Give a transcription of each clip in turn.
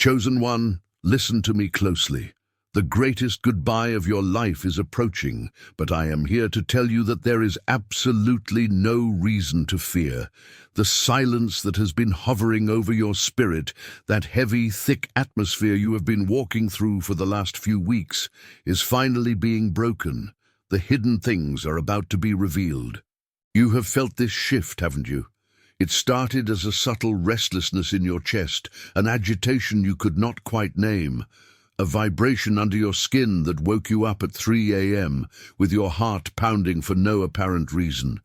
Chosen one, listen to me closely. The greatest goodbye of your life is approaching, but I am here to tell you that there is absolutely no reason to fear. The silence that has been hovering over your spirit, that heavy, thick atmosphere you have been walking through for the last few weeks, is finally being broken. The hidden things are about to be revealed. You have felt this shift, haven't you? It started as a subtle restlessness in your chest, an agitation you could not quite name, a vibration under your skin that woke you up at 3 a.m. with your heart pounding for no apparent reason.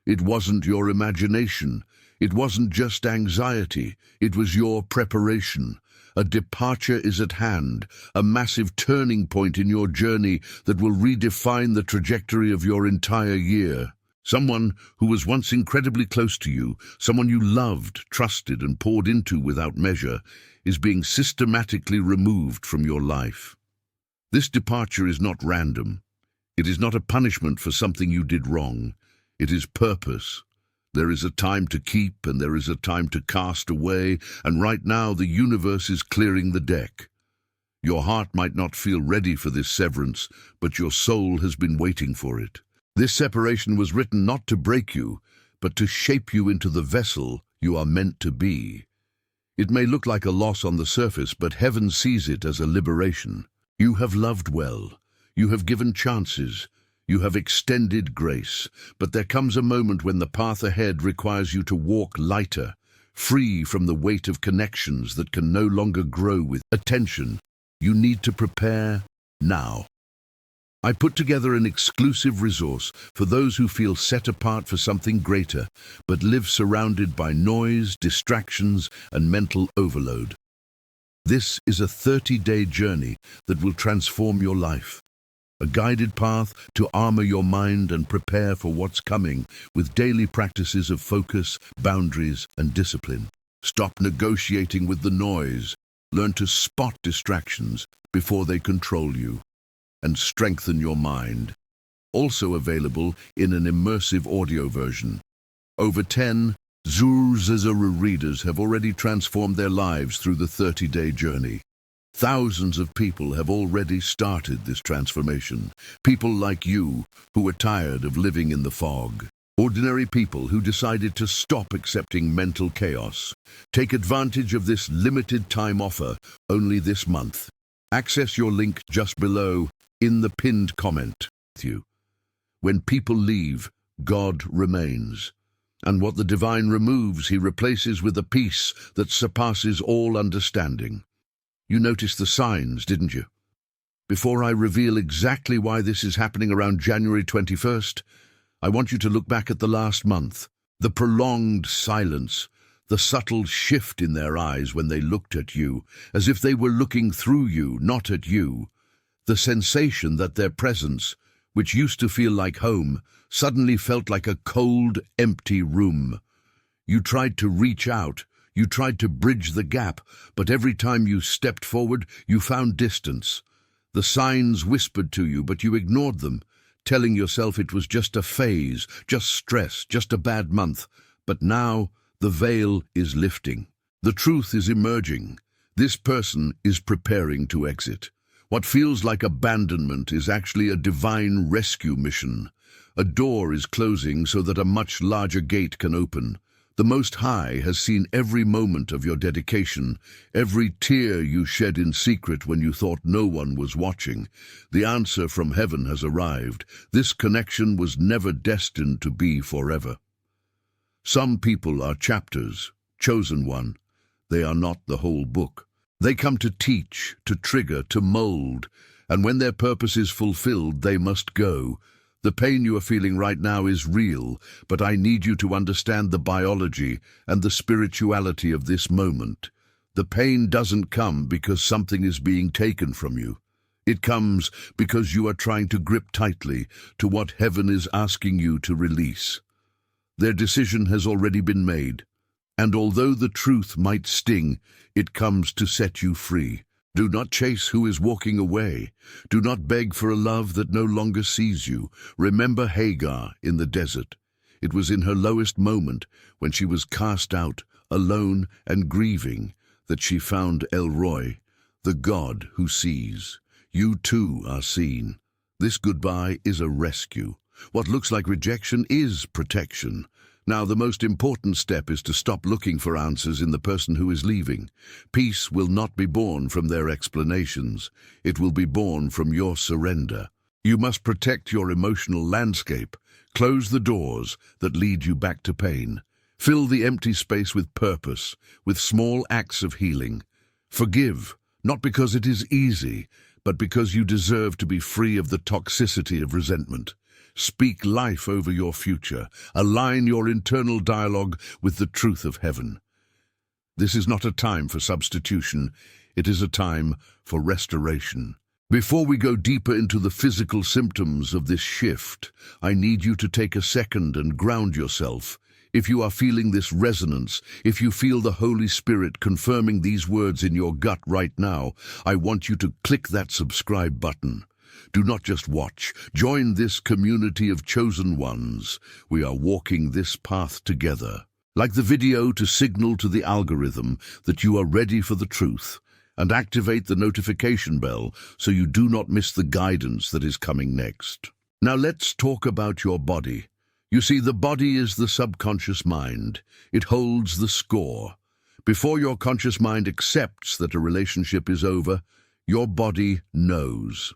It wasn't your imagination. It wasn't just anxiety. It was your preparation. A departure is at hand, a massive turning point in your journey that will redefine the trajectory of your entire year. Someone who was once incredibly close to you, someone you loved, trusted, and poured into without measure, is being systematically removed from your life. This departure is not random. It is not a punishment for something you did wrong. It is purpose. There is a time to keep and there is a time to cast away, and right now the universe is clearing the deck. Your heart might not feel ready for this severance, but your soul has been waiting for it. This separation was written not to break you, but to shape you into the vessel you are meant to be. It may look like a loss on the surface, but heaven sees it as a liberation. You have loved well. You have given chances. You have extended grace. But there comes a moment when the path ahead requires you to walk lighter, free from the weight of connections that can no longer grow with attention. You need to prepare now. I put together an exclusive resource for those who feel set apart for something greater, but live surrounded by noise, distractions, and mental overload. This is a 30-day journey that will transform your life. A guided path to armor your mind and prepare for what's coming with daily practices of focus, boundaries, and discipline. Stop negotiating with the noise. Learn to spot distractions before they control you, and strengthen your mind. Also available in an immersive audio version. Over 10 Zuzazara readers have already transformed their lives through the 30-day journey. Thousands of people have already started this transformation. People like you who are tired of living in the fog. Ordinary people who decided to stop accepting mental chaos. Take advantage of this limited time offer only this month. Access your link just below in the pinned comment. When people leave, God remains. And what the divine removes, he replaces with a peace that surpasses all understanding. You noticed the signs, didn't you? Before I reveal exactly why this is happening around January 21st, I want you to look back at the last month. The prolonged silence, the subtle shift in their eyes when they looked at you, as if they were looking through you, not at you. The sensation that their presence, which used to feel like home, suddenly felt like a cold, empty room. You tried to reach out, you tried to bridge the gap, but every time you stepped forward, you found distance. The signs whispered to you, but you ignored them, telling yourself it was just a phase, just stress, just a bad month. But now, the veil is lifting. The truth is emerging. This person is preparing to exit. What feels like abandonment is actually a divine rescue mission. A door is closing so that a much larger gate can open. The Most High has seen every moment of your dedication, every tear you shed in secret when you thought no one was watching. The answer from heaven has arrived. This connection was never destined to be forever. Some people are chapters, chosen one. They are not the whole book. They come to teach, to trigger, to mold, and when their purpose is fulfilled, they must go. The pain you are feeling right now is real, but I need you to understand the biology and the spirituality of this moment. The pain doesn't come because something is being taken from you. It comes because you are trying to grip tightly to what heaven is asking you to release. Their decision has already been made, and although the truth might sting, it comes to set you free. Do not chase who is walking away. Do not beg for a love that no longer sees you. Remember Hagar in the desert. It was in her lowest moment, when she was cast out, alone and grieving, that she found El Roi, the God who sees. You too are seen. This goodbye is a rescue. What looks like rejection is protection. Now, the most important step is to stop looking for answers in the person who is leaving. Peace will not be born from their explanations. It will be born from your surrender. You must protect your emotional landscape. Close the doors that lead you back to pain. Fill the empty space with purpose, with small acts of healing. Forgive, not because it is easy, but because you deserve to be free of the toxicity of resentment. Speak life over your future. Align your internal dialogue with the truth of heaven. This is not a time for substitution. It is a time for restoration. Before we go deeper into the physical symptoms of this shift, I need you to take a second and ground yourself. If you are feeling this resonance, if you feel the Holy Spirit confirming these words in your gut right now, I want you to click that subscribe button. Do not just watch. Join this community of chosen ones. We are walking this path together. Like the video, to signal to the algorithm that you are ready for the truth, and activate the notification bell so you do not miss the guidance that is coming next. Now let's talk about your body. You see, the body is the subconscious mind. It holds the score. Before your conscious mind accepts that a relationship is over, your body knows.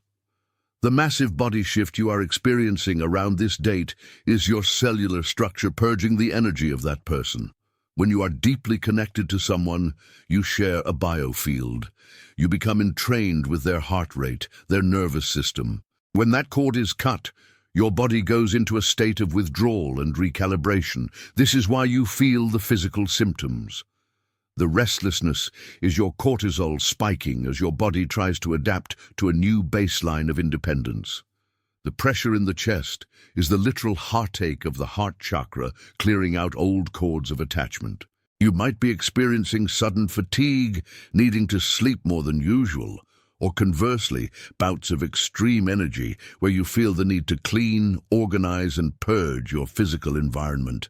The massive body shift you are experiencing around this date is your cellular structure purging the energy of that person. When you are deeply connected to someone, you share a biofield. You become entrained with their heart rate, their nervous system. When that cord is cut, your body goes into a state of withdrawal and recalibration. This is why you feel the physical symptoms. The restlessness is your cortisol spiking as your body tries to adapt to a new baseline of independence. The pressure in the chest is the literal heartache of the heart chakra clearing out old cords of attachment. You might be experiencing sudden fatigue, needing to sleep more than usual, or conversely, bouts of extreme energy where you feel the need to clean, organize, and purge your physical environment.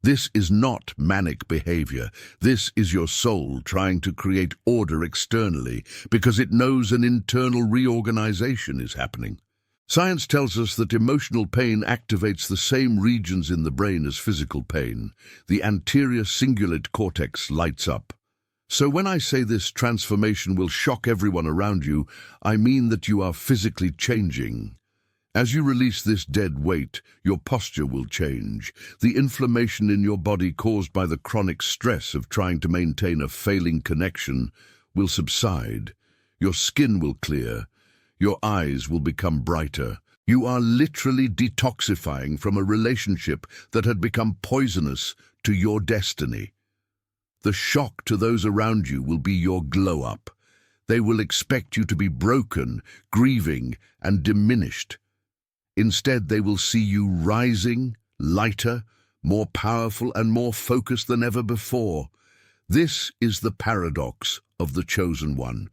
This is not manic behavior. This is your soul trying to create order externally because it knows an internal reorganization is happening. Science tells us that emotional pain activates the same regions in the brain as physical pain. The anterior cingulate cortex lights up. So when I say this transformation will shock everyone around you, I mean that you are physically changing. As you release this dead weight, your posture will change. The inflammation in your body caused by the chronic stress of trying to maintain a failing connection will subside. Your skin will clear. Your eyes will become brighter. You are literally detoxifying from a relationship that had become poisonous to your destiny. The shock to those around you will be your glow-up. They will expect you to be broken, grieving, and diminished. Instead, they will see you rising, lighter, more powerful, and more focused than ever before. This is the paradox of the chosen one.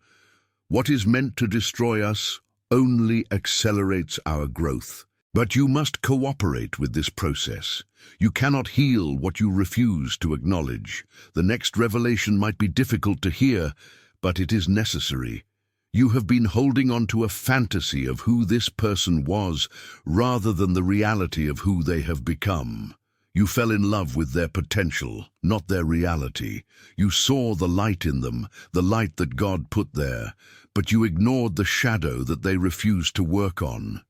What is meant to destroy us only accelerates our growth. But you must cooperate with this process. You cannot heal what you refuse to acknowledge. The next revelation might be difficult to hear, but it is necessary. You have been holding on to a fantasy of who this person was rather than the reality of who they have become. You fell in love with their potential, not their reality. You saw the light in them, the light that God put there, but you ignored the shadow that they refused to work on.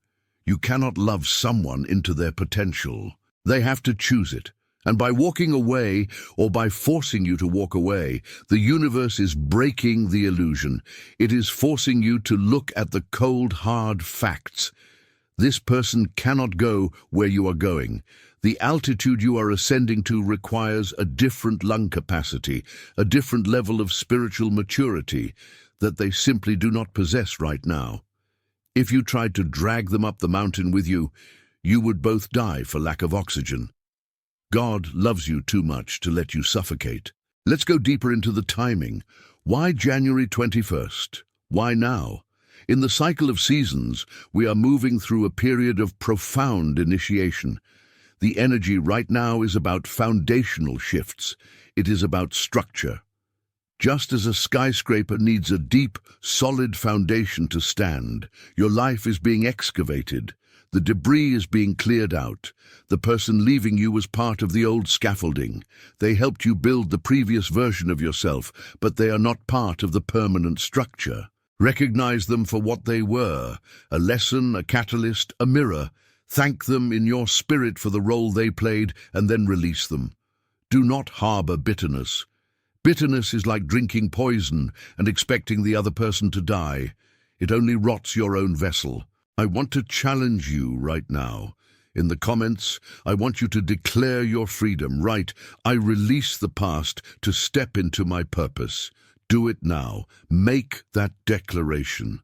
You cannot love someone into their potential. They have to choose it. And by walking away, or by forcing you to walk away, the universe is breaking the illusion. It is forcing you to look at the cold, hard facts. This person cannot go where you are going. The altitude you are ascending to requires a different lung capacity, a different level of spiritual maturity that they simply do not possess right now. If you tried to drag them up the mountain with you, you would both die for lack of oxygen. God loves you too much to let you suffocate. Let's go deeper into the timing. Why January 21st? Why now? In the cycle of seasons, we are moving through a period of profound initiation. The energy right now is about foundational shifts. It is about structure. Just as a skyscraper needs a deep, solid foundation to stand, your life is being excavated. The debris is being cleared out. The person leaving you was part of the old scaffolding. They helped you build the previous version of yourself, but they are not part of the permanent structure. Recognize them for what they were: a lesson, a catalyst, a mirror. Thank them in your spirit for the role they played, and then release them. Do not harbor bitterness. Bitterness is like drinking poison and expecting the other person to die. It only rots your own vessel. I want to challenge you right now. In the comments, I want you to declare your freedom. Write, "I release the past to step into my purpose." Do it now. Make that declaration.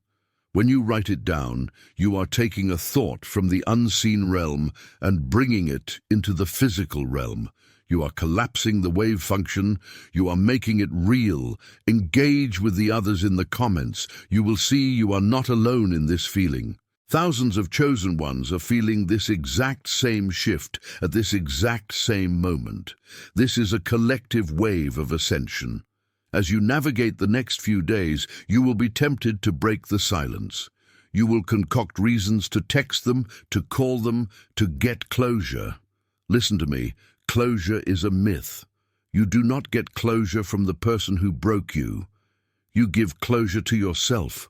When you write it down, you are taking a thought from the unseen realm and bringing it into the physical realm. You are collapsing the wave function. You are making it real. Engage with the others in the comments. You will see you are not alone in this feeling. Thousands of chosen ones are feeling this exact same shift at this exact same moment. This is a collective wave of ascension. As you navigate the next few days, you will be tempted to break the silence. You will concoct reasons to text them, to call them, to get closure. Listen to me. Closure is a myth. You do not get closure from the person who broke you. You give closure to yourself.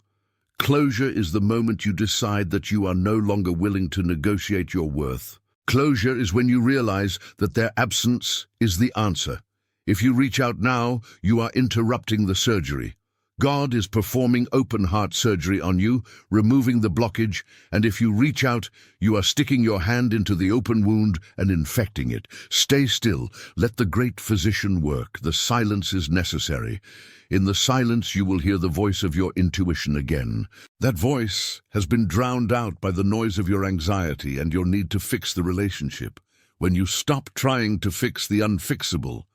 Closure is the moment you decide that you are no longer willing to negotiate your worth. Closure is when you realize that their absence is the answer. If you reach out now, you are interrupting the surgery. God is performing open-heart surgery on you, removing the blockage, and if you reach out, you are sticking your hand into the open wound and infecting it. Stay still. Let the great physician work. The silence is necessary. In the silence, you will hear the voice of your intuition again. That voice has been drowned out by the noise of your anxiety and your need to fix the relationship. When you stop trying to fix the unfixable,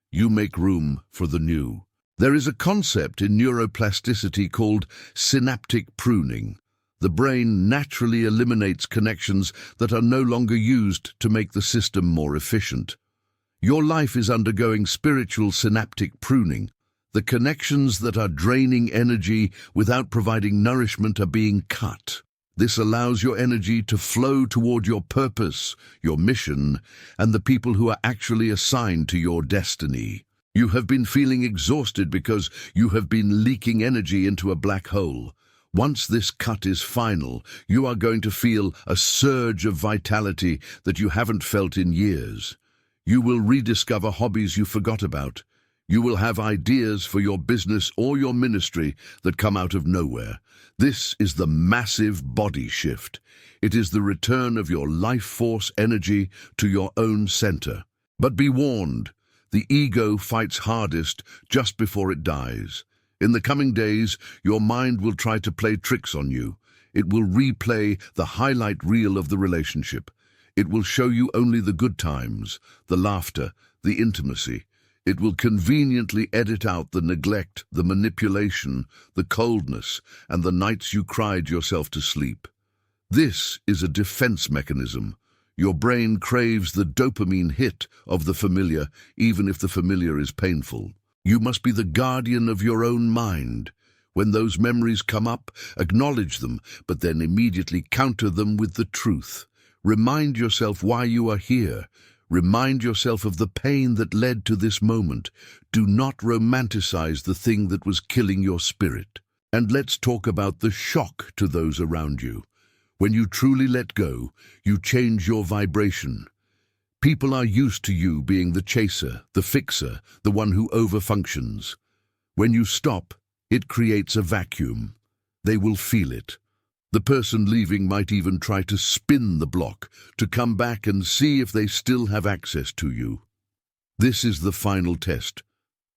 you make room for the new. There is a concept in neuroplasticity called synaptic pruning. The brain naturally eliminates connections that are no longer used to make the system more efficient. Your life is undergoing spiritual synaptic pruning. The connections that are draining energy without providing nourishment are being cut. This allows your energy to flow toward your purpose, your mission, and the people who are actually assigned to your destiny. You have been feeling exhausted because you have been leaking energy into a black hole. Once this cut is final, you are going to feel a surge of vitality that you haven't felt in years. You will rediscover hobbies you forgot about. You will have ideas for your business or your ministry that come out of nowhere. This is the massive body shift. It is the return of your life force energy to your own center. But be warned, the ego fights hardest just before it dies. In the coming days, your mind will try to play tricks on you. It will replay the highlight reel of the relationship. It will show you only the good times, the laughter, the intimacy. It will conveniently edit out the neglect, the manipulation, the coldness, and the nights you cried yourself to sleep. This is a defense mechanism. Your brain craves the dopamine hit of the familiar, even if the familiar is painful. You must be the guardian of your own mind. When those memories come up, acknowledge them, but then immediately counter them with the truth. Remind yourself why you are here. Remind yourself of the pain that led to this moment. Do not romanticize the thing that was killing your spirit. And let's talk about the shock to those around you. When you truly let go, you change your vibration. People are used to you being the chaser, the fixer, the one who overfunctions. When you stop, it creates a vacuum. They will feel it. The person leaving might even try to spin the block, to come back and see if they still have access to you. This is the final test.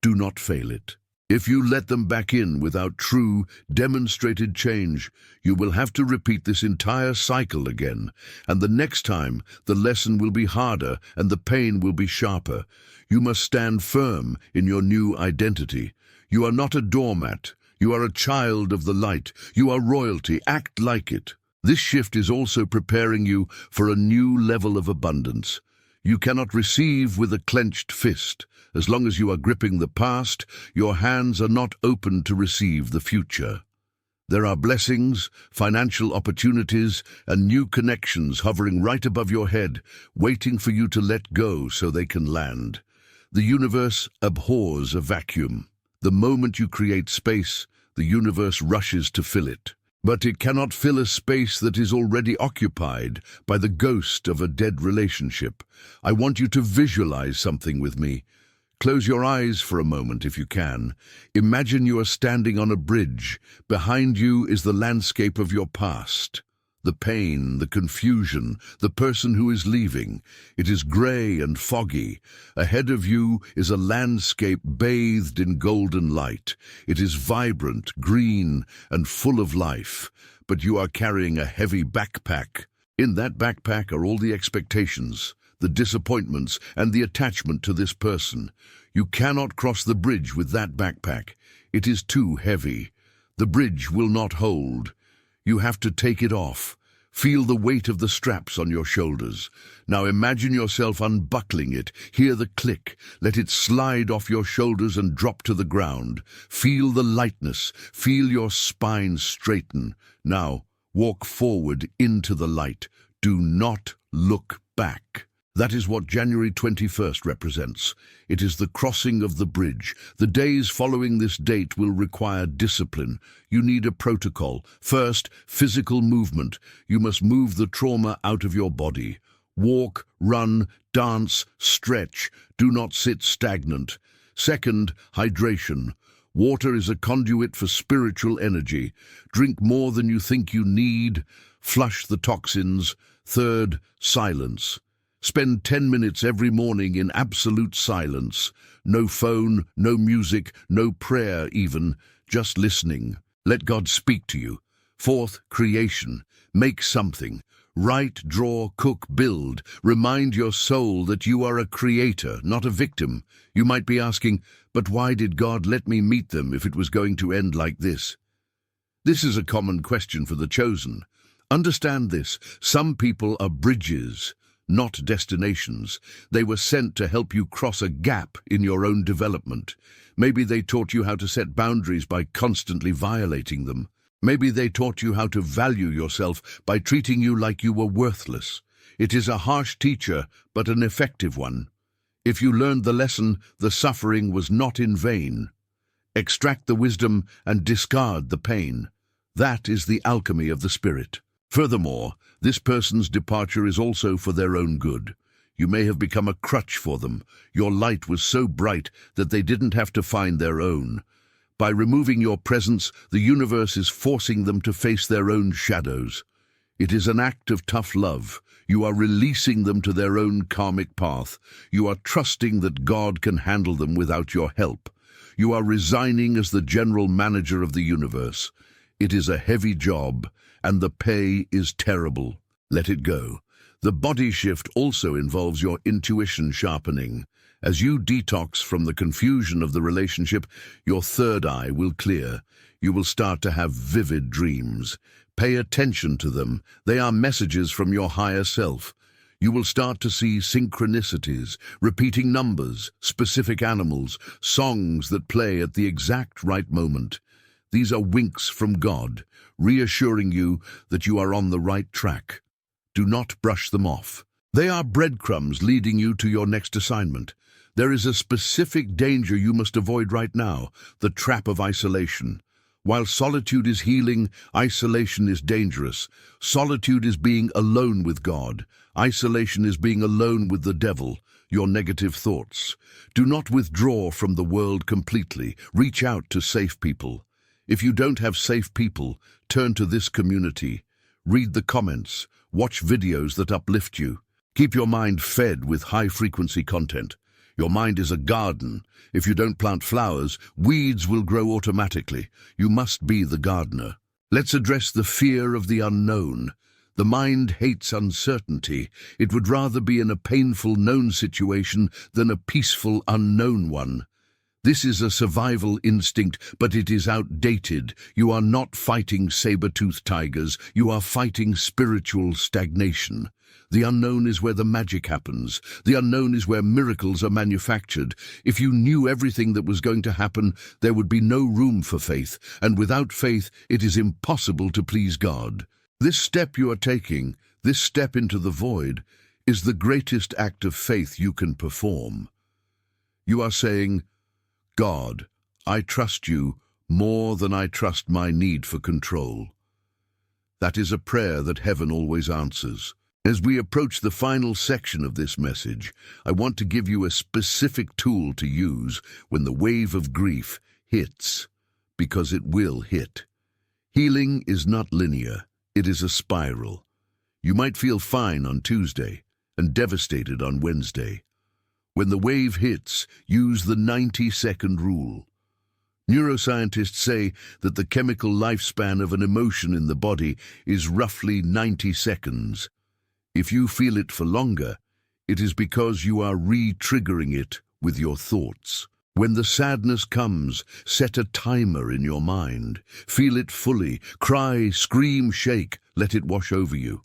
Do not fail it. If you let them back in without true, demonstrated change, you will have to repeat this entire cycle again, and the next time, the lesson will be harder and the pain will be sharper. You must stand firm in your new identity. You are not a doormat. You are a child of the light. You are royalty. Act like it. This shift is also preparing you for a new level of abundance. You cannot receive with a clenched fist. As long as you are gripping the past, your hands are not open to receive the future. There are blessings, financial opportunities, and new connections hovering right above your head, waiting for you to let go so they can land. The universe abhors a vacuum. The moment you create space, the universe rushes to fill it. But it cannot fill a space that is already occupied by the ghost of a dead relationship. I want you to visualize something with me. Close your eyes for a moment if you can. Imagine you are standing on a bridge. Behind you is the landscape of your past. The pain, the confusion, the person who is leaving. It is grey and foggy. Ahead of you is a landscape bathed in golden light. It is vibrant, green, and full of life. But you are carrying a heavy backpack. In that backpack are all the expectations, the disappointments, and the attachment to this person. You cannot cross the bridge with that backpack. It is too heavy. The bridge will not hold. You have to take it off. Feel the weight of the straps on your shoulders. Now imagine yourself unbuckling it. Hear the click. Let it slide off your shoulders and drop to the ground. Feel the lightness. Feel your spine straighten. Now walk forward into the light. Do not look back. That is what January 21st represents. It is the crossing of the bridge. The days following this date will require discipline. You need a protocol. First, physical movement. You must move the trauma out of your body. Walk, run, dance, stretch. Do not sit stagnant. Second, hydration. Water is a conduit for spiritual energy. Drink more than you think you need. Flush the toxins. Third, silence. Spend 10 minutes every morning in absolute silence. No phone, no music, no prayer even, just listening. Let God speak to you. Fourth, creation. Make something. Write, draw, cook, build. Remind your soul that you are a creator, not a victim. You might be asking, but why did God let me meet them if it was going to end like this? This is a common question for the chosen. Understand this. Some people are bridges, not destinations. They were sent to help you cross a gap in your own development. Maybe they taught you how to set boundaries by constantly violating them. Maybe they taught you how to value yourself by treating you like you were worthless. It is a harsh teacher, but an effective one. If you learned the lesson, the suffering was not in vain. Extract the wisdom and discard the pain. That is the alchemy of the spirit. Furthermore, this person's departure is also for their own good. You may have become a crutch for them. Your light was so bright that they didn't have to find their own. By removing your presence, the universe is forcing them to face their own shadows. It is an act of tough love. You are releasing them to their own karmic path. You are trusting that God can handle them without your help. You are resigning as the general manager of the universe. It is a heavy job, and the pay is terrible. Let it go. The body shift also involves your intuition sharpening. As you detox from the confusion of the relationship, your third eye will clear. You will start to have vivid dreams. Pay attention to them. They are messages from your higher self. You will start to see synchronicities, repeating numbers, specific animals, songs that play at the exact right moment. These are winks from God, reassuring you that you are on the right track. Do not brush them off. They are breadcrumbs leading you to your next assignment. There is a specific danger you must avoid right now, the trap of isolation. While solitude is healing, isolation is dangerous. Solitude is being alone with God. Isolation is being alone with the devil, your negative thoughts. Do not withdraw from the world completely. Reach out to safe people. If you don't have safe people, turn to this community. Read the comments. Watch videos that uplift you. Keep your mind fed with high-frequency content. Your mind is a garden. If you don't plant flowers, weeds will grow automatically. You must be the gardener. Let's address the fear of the unknown. The mind hates uncertainty. It would rather be in a painful known situation than a peaceful unknown one. This is a survival instinct, but it is outdated. You are not fighting saber-toothed tigers. You are fighting spiritual stagnation. The unknown is where the magic happens. The unknown is where miracles are manufactured. If you knew everything that was going to happen, there would be no room for faith, and without faith, it is impossible to please God. This step you are taking, this step into the void, is the greatest act of faith you can perform. You are saying, God, I trust you more than I trust my need for control. That is a prayer that heaven always answers. As we approach the final section of this message, I want to give you a specific tool to use when the wave of grief hits, because it will hit. Healing is not linear, it is a spiral. You might feel fine on Tuesday and devastated on Wednesday. When the wave hits, use the 90-second rule. Neuroscientists say that the chemical lifespan of an emotion in the body is roughly 90 seconds. If you feel it for longer, it is because you are re-triggering it with your thoughts. When the sadness comes, set a timer in your mind. Feel it fully. Cry, scream, shake. Let it wash over you.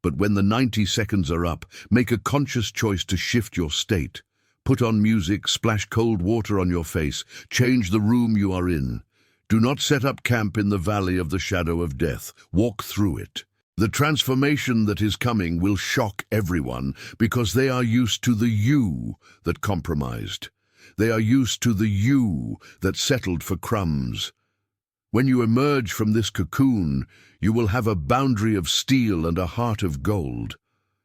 But when the 90 seconds are up, make a conscious choice to shift your state. Put on music, splash cold water on your face, change the room you are in. Do not set up camp in the valley of the shadow of death. Walk through it. The transformation that is coming will shock everyone because they are used to the you that compromised. They are used to the you that settled for crumbs. When you emerge from this cocoon, you will have a boundary of steel and a heart of gold.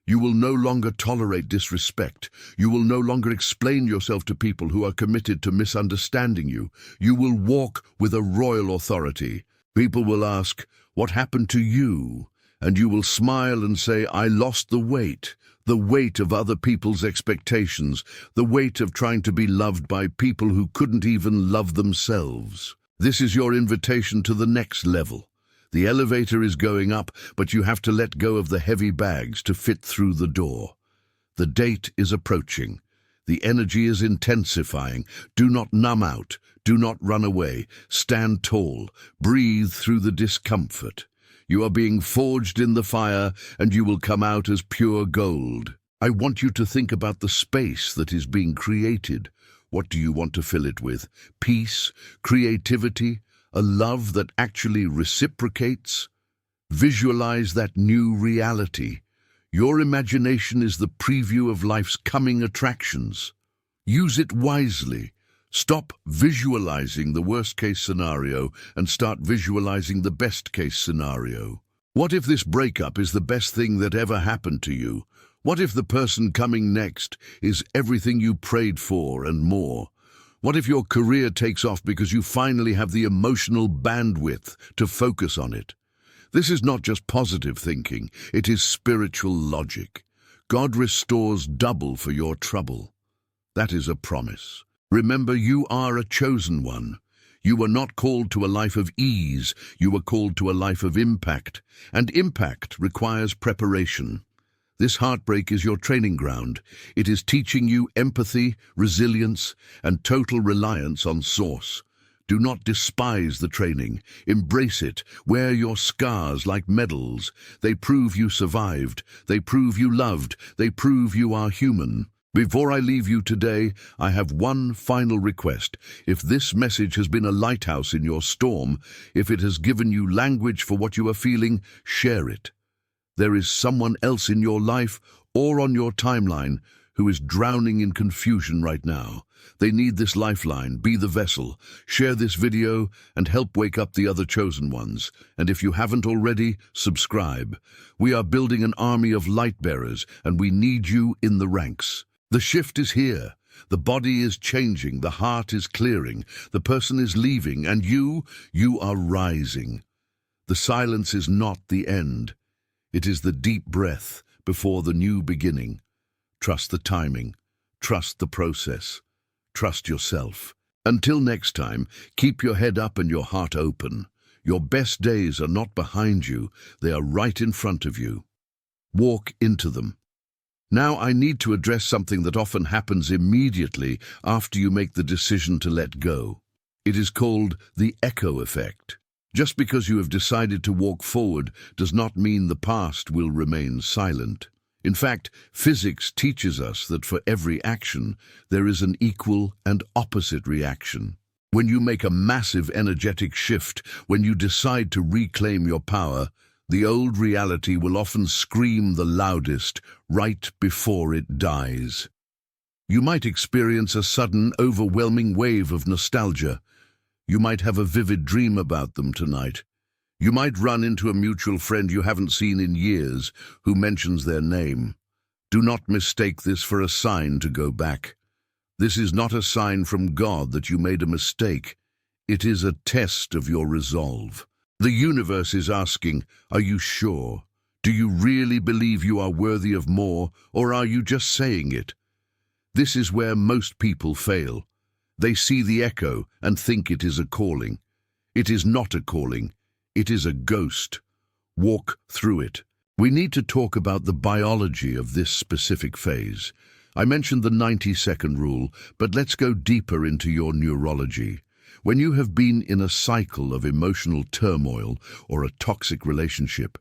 You will no longer tolerate disrespect. You will no longer explain yourself to people who are committed to misunderstanding you. You will walk with a royal authority. People will ask, "What happened to you?" And you will smile and say, "I lost the weight of other people's expectations, the weight of trying to be loved by people who couldn't even love themselves." This is your invitation to the next level. The elevator is going up, but you have to let go of the heavy bags to fit through the door. The date is approaching. The energy is intensifying. Do not numb out. Do not run away. Stand tall. Breathe through the discomfort. You are being forged in the fire, and you will come out as pure gold. I want you to think about the space that is being created. What do you want to fill it with? Peace, creativity, a love that actually reciprocates? Visualize that new reality. Your imagination is the preview of life's coming attractions. Use it wisely. Stop visualizing the worst-case scenario and start visualizing the best-case scenario. What if this breakup is the best thing that ever happened to you? What if the person coming next is everything you prayed for and more? What if your career takes off because you finally have the emotional bandwidth to focus on it? This is not just positive thinking, it is spiritual logic. God restores double for your trouble. That is a promise. Remember, you are a chosen one. You were not called to a life of ease, you were called to a life of impact, and impact requires preparation. This heartbreak is your training ground. It is teaching you empathy, resilience, and total reliance on Source. Do not despise the training. Embrace it. Wear your scars like medals. They prove you survived. They prove you loved. They prove you are human. Before I leave you today, I have one final request. If this message has been a lighthouse in your storm, if it has given you language for what you are feeling, share it. There is someone else in your life or on your timeline who is drowning in confusion right now. They need this lifeline. Be the vessel. Share this video and help wake up the other chosen ones. And if you haven't already, subscribe. We are building an army of light bearers, and we need you in the ranks. The shift is here. The body is changing. The heart is clearing. The person is leaving, and you are rising. The silence is not the end. It is the deep breath before the new beginning. Trust the timing. Trust the process. Trust yourself. Until next time, keep your head up and your heart open. Your best days are not behind you. They are right in front of you. Walk into them. Now I need to address something that often happens immediately after you make the decision to let go. It is called the echo effect. Just because you have decided to walk forward does not mean the past will remain silent. In fact, physics teaches us that for every action, there is an equal and opposite reaction. When you make a massive energetic shift, when you decide to reclaim your power, the old reality will often scream the loudest right before it dies. You might experience a sudden, overwhelming wave of nostalgia. You might have a vivid dream about them tonight. You might run into a mutual friend you haven't seen in years who mentions their name. Do not mistake this for a sign to go back. This is not a sign from God that you made a mistake. It is a test of your resolve. The universe is asking, are you sure? Do you really believe you are worthy of more, or are you just saying it? This is where most people fail. They see the echo and think it is a calling. It is not a calling. It is a ghost. Walk through it. We need to talk about the biology of this specific phase. I mentioned the 90-second rule, but let's go deeper into your neurology. When you have been in a cycle of emotional turmoil or a toxic relationship,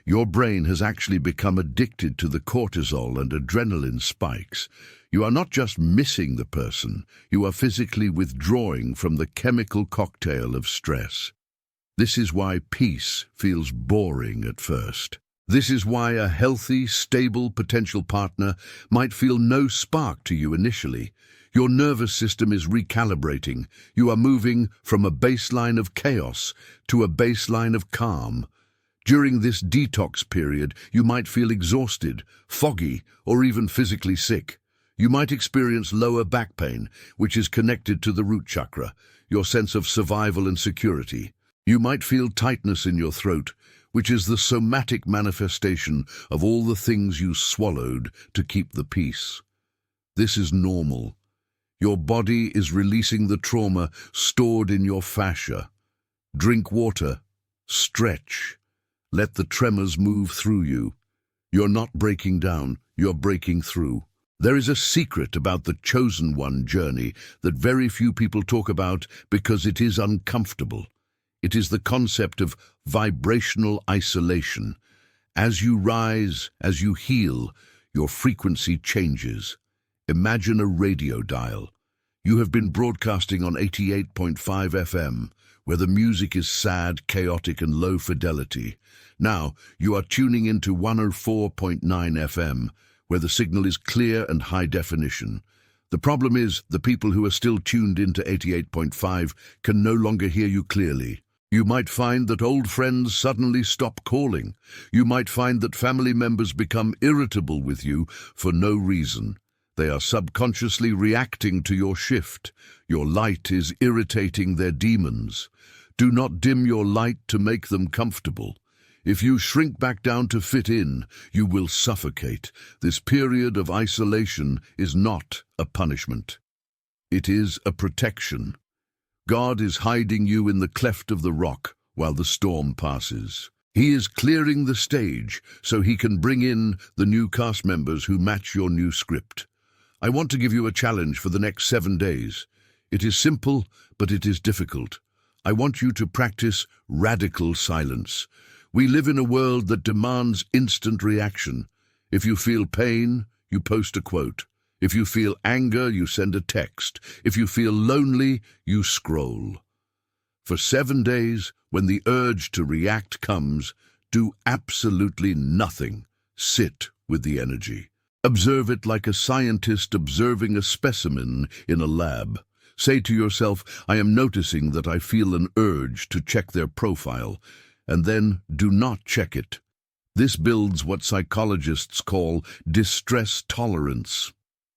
your brain has actually become addicted to the cortisol and adrenaline spikes. You are not just missing the person, you are physically withdrawing from the chemical cocktail of stress. This is why peace feels boring at first. This is why a healthy, stable potential partner might feel no spark to you initially. Your nervous system is recalibrating. You are moving from a baseline of chaos to a baseline of calm. During this detox period, you might feel exhausted, foggy, or even physically sick. You might experience lower back pain, which is connected to the root chakra, your sense of survival and security. You might feel tightness in your throat, which is the somatic manifestation of all the things you swallowed to keep the peace. This is normal. Your body is releasing the trauma stored in your fascia. Drink water. Stretch. Let the tremors move through you. You're not breaking down, you're breaking through. There is a secret about the chosen one journey that very few people talk about because it is uncomfortable. It is the concept of vibrational isolation. As you rise, as you heal, your frequency changes. Imagine a radio dial. You have been broadcasting on 88.5 FM, where the music is sad, chaotic, and low fidelity. Now, you are tuning into 104.9 FM, where the signal is clear and high definition. The problem is, the people who are still tuned into 88.5 can no longer hear you clearly. You might find that old friends suddenly stop calling. You might find that family members become irritable with you for no reason. They are subconsciously reacting to your shift. Your light is irritating their demons. Do not dim your light to make them comfortable. If you shrink back down to fit in, you will suffocate. This period of isolation is not a punishment. It is a protection. God is hiding you in the cleft of the rock while the storm passes. He is clearing the stage so he can bring in the new cast members who match your new script. I want to give you a challenge for the next 7 days. It is simple, but it is difficult. I want you to practice radical silence. We live in a world that demands instant reaction. If you feel pain, you post a quote. If you feel anger, you send a text. If you feel lonely, you scroll. For 7 days, when the urge to react comes, do absolutely nothing. Sit with the energy. Observe it like a scientist observing a specimen in a lab. Say to yourself, I am noticing that I feel an urge to check their profile, and then do not check it. This builds what psychologists call distress tolerance.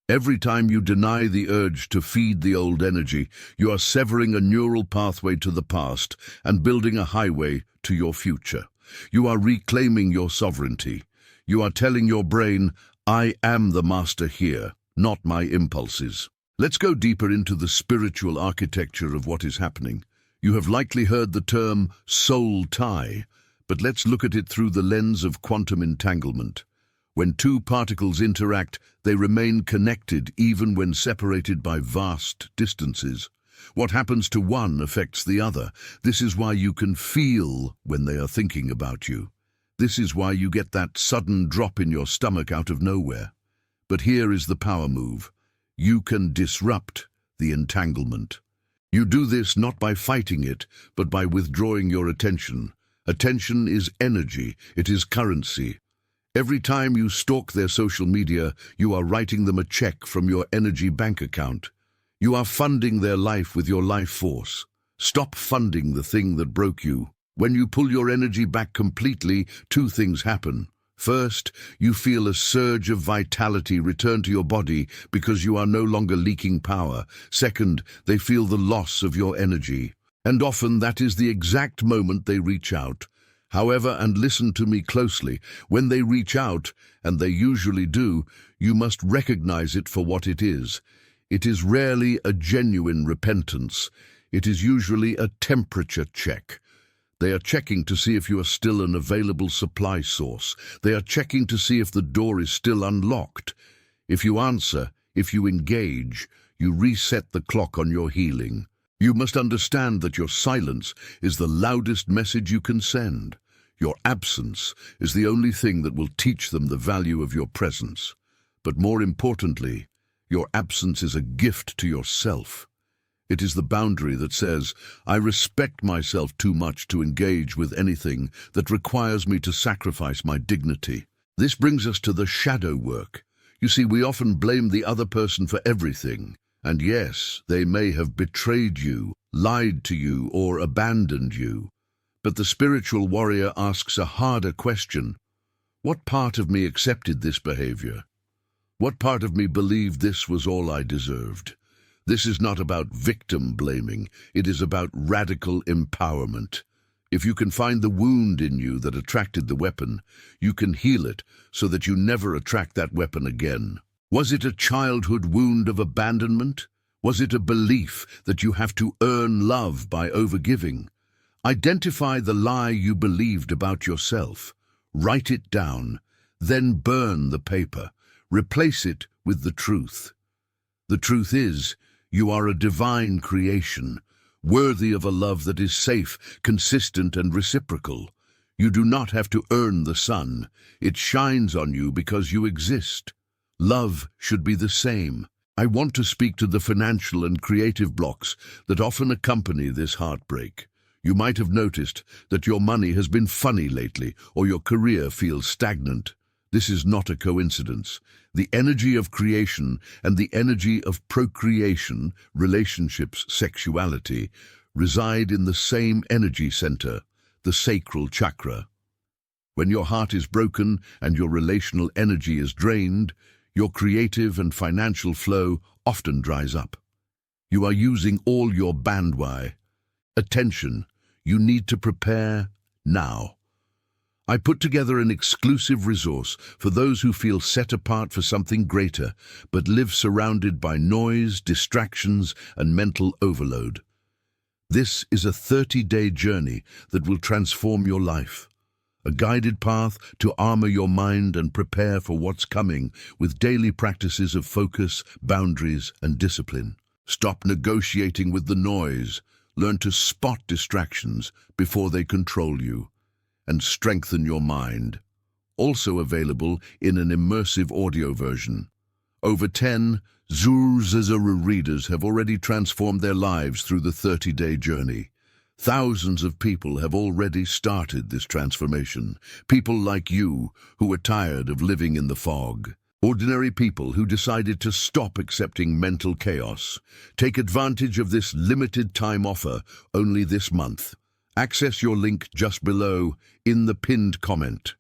Every time you deny the urge to feed the old energy, you are severing a neural pathway to the past and building a highway to your future. You are reclaiming your sovereignty. You are telling your brain, I am the master here, not my impulses. Let's go deeper into the spiritual architecture of what is happening. You have likely heard the term soul tie, but let's look at it through the lens of quantum entanglement. When two particles interact, they remain connected even when separated by vast distances. What happens to one affects the other. This is why you can feel when they are thinking about you. This is why you get that sudden drop in your stomach out of nowhere. But here is the power move. You can disrupt the entanglement. You do this not by fighting it, but by withdrawing your attention. Attention is energy, it is currency. Every time you stalk their social media, you are writing them a check from your energy bank account. You are funding their life with your life force. Stop funding the thing that broke you. When you pull your energy back completely, two things happen. First, you feel a surge of vitality return to your body because you are no longer leaking power. Second, they feel the loss of your energy. And often that is the exact moment they reach out. However, and listen to me closely, when they reach out, and they usually do, you must recognize it for what it is. It is rarely a genuine repentance. It is usually a temperature check. They are checking to see if you are still an available supply source. They are checking to see if the door is still unlocked. If you answer, if you engage, you reset the clock on your healing. You must understand that your silence is the loudest message you can send. Your absence is the only thing that will teach them the value of your presence. But more importantly, your absence is a gift to yourself. It is the boundary that says, I respect myself too much to engage with anything that requires me to sacrifice my dignity. This brings us to the shadow work. You see, we often blame the other person for everything. And yes, they may have betrayed you, lied to you, or abandoned you. But the spiritual warrior asks a harder question. What part of me accepted this behavior? What part of me believed this was all I deserved? This is not about victim blaming. It is about radical empowerment. If you can find the wound in you that attracted the weapon, you can heal it so that you never attract that weapon again. Was it a childhood wound of abandonment? Was it a belief that you have to earn love by overgiving? Identify the lie you believed about yourself. Write it down. Then burn the paper. Replace it with the truth. The truth is, you are a divine creation, worthy of a love that is safe, consistent, and reciprocal. You do not have to earn the sun. It shines on you because you exist. Love should be the same. I want to speak to the financial and creative blocks that often accompany this heartbreak. You might have noticed that your money has been funny lately, or your career feels stagnant. This is not a coincidence. The energy of creation and the energy of procreation, relationships, sexuality, reside in the same energy center, the sacral chakra. When your heart is broken and your relational energy is drained, your creative and financial flow often dries up. You are using all your bandwidth. Attention, you need to prepare now. I put together an exclusive resource for those who feel set apart for something greater, but live surrounded by noise, distractions, and mental overload. This is a 30-day journey that will transform your life. A guided path to armor your mind and prepare for what's coming with daily practices of focus, boundaries, and discipline. Stop negotiating with the noise. Learn to spot distractions before they control you. And strengthen your mind. Also available in an immersive audio version. Over 10 Zuzazara readers have already transformed their lives through the 30-day journey. Thousands of people have already started this transformation. People like you who are tired of living in the fog. Ordinary people who decided to stop accepting mental chaos. Take advantage of this limited time offer only this month. Access your link just below in the pinned comment.